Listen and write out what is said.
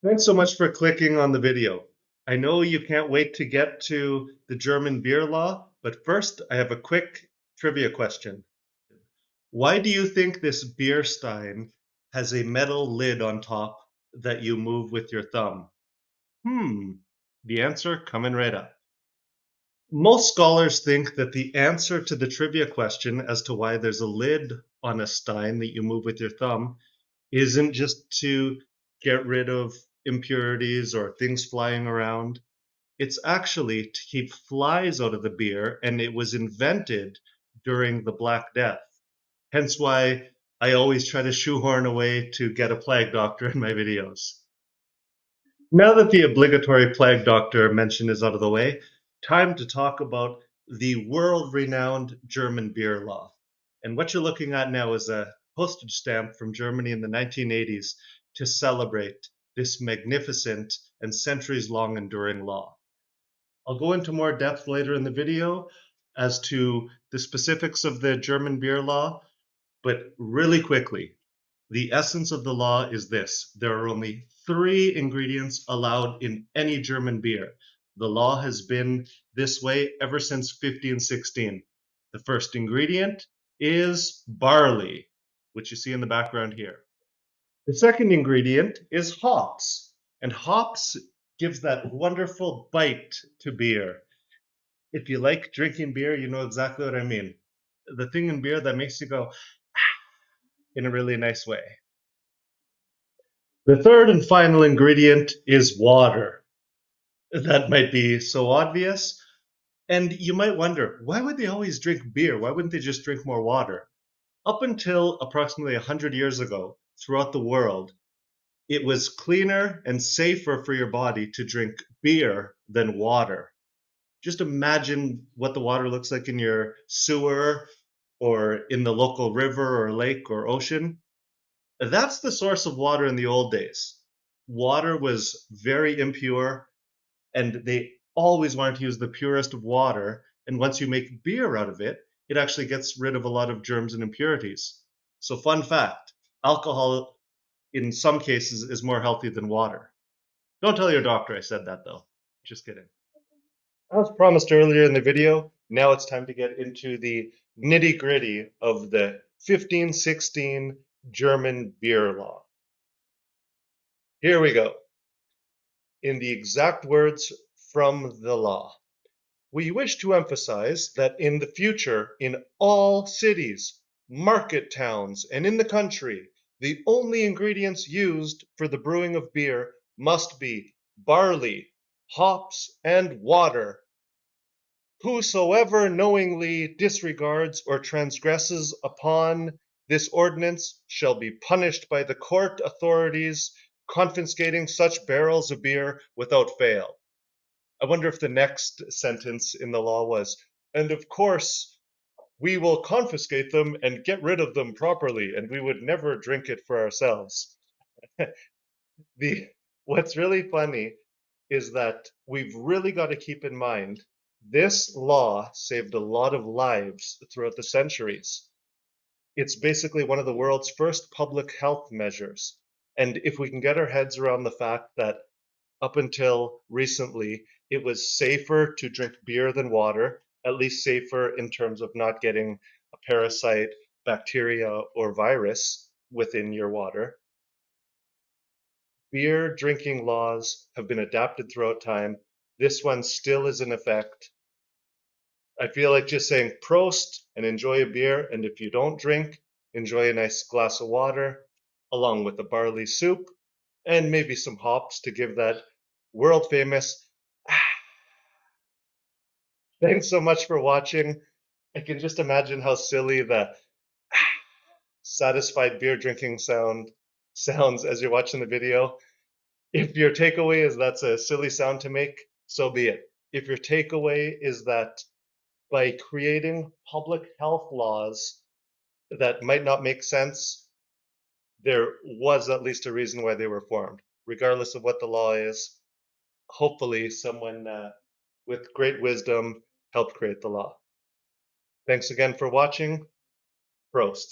Thanks so much for clicking on the video. I know you can't wait to get to the German beer law, but first I have a quick trivia question. Why do you think this beer stein has a metal lid on top that you move with your thumb? The answer coming right up. Most scholars think that the answer to the trivia question as to why there's a lid on a stein that you move with your thumb isn't just to get rid of impurities or things flying around. It's actually to keep flies out of the beer, and it was invented during the Black Death. Hence why I always try to shoehorn a way to get a plague doctor in my videos. Now that the obligatory plague doctor mention is out of the way, time to talk about the world-renowned German beer law. And what you're looking at now is a postage stamp from Germany in the 1980s to celebrate this magnificent and centuries-long enduring law. I'll go into more depth later in the video as to the specifics of the German beer law, but really quickly, the essence of the law is this: there are only 3 ingredients allowed in any German beer. The law has been this way ever since 1516. The first ingredient is barley, which you see in the background here. The second ingredient is hops, and hops gives that wonderful bite to beer. If you like drinking beer, you know exactly what I mean. The thing in beer that makes you go in a really nice way. The third and final ingredient is water. That might be so obvious. And you might wonder, why would they always drink beer? Why wouldn't they just drink more water? Up until approximately 100 years ago, throughout the world, it was cleaner and safer for your body to drink beer than water. Just imagine what the water looks like in your sewer or in the local river or lake or ocean. That's the source of water in the old days. Water was very impure, and they always wanted to use the purest of water. And once you make beer out of it, it actually gets rid of a lot of germs and impurities. So, fun fact, alcohol in some cases is more healthy than water. Don't tell your doctor I said that though. Just kidding. As promised earlier in the video, now it's time to get into the nitty gritty of the 1516 German beer law. Here we go. In the exact words from the law, we wish to emphasize that in the future, in all cities, market towns, and in the country, the only ingredients used for the brewing of beer must be barley, hops, and water. Whosoever knowingly disregards or transgresses upon this ordinance shall be punished by the court authorities, confiscating such barrels of beer without fail. I wonder if the next sentence in the law was, and of course, we will confiscate them and get rid of them properly, and we would never drink it for ourselves. the What's really funny is that we've really got to keep in mind this law saved a lot of lives throughout the centuries. It's basically one of the world's first public health measures. And if we can get our heads around the fact that up until recently, it was safer to drink beer than water, at least safer in terms of not getting a parasite, bacteria, or virus within your water. Beer drinking laws have been adapted throughout time. This one still is in effect. I feel like just saying Prost and enjoy a beer, and if you don't drink, enjoy a nice glass of water along with the barley soup and maybe some hops to give that world famous. Thanks so much for watching. I can just imagine how silly the satisfied beer drinking sounds as you're watching the video. If your takeaway is that's a silly sound to make, so be it. If your takeaway is that by creating public health laws that might not make sense, there was at least a reason why they were formed. Regardless of what the law is, hopefully someone with great wisdom helped create the law. Thanks again for watching. Prost.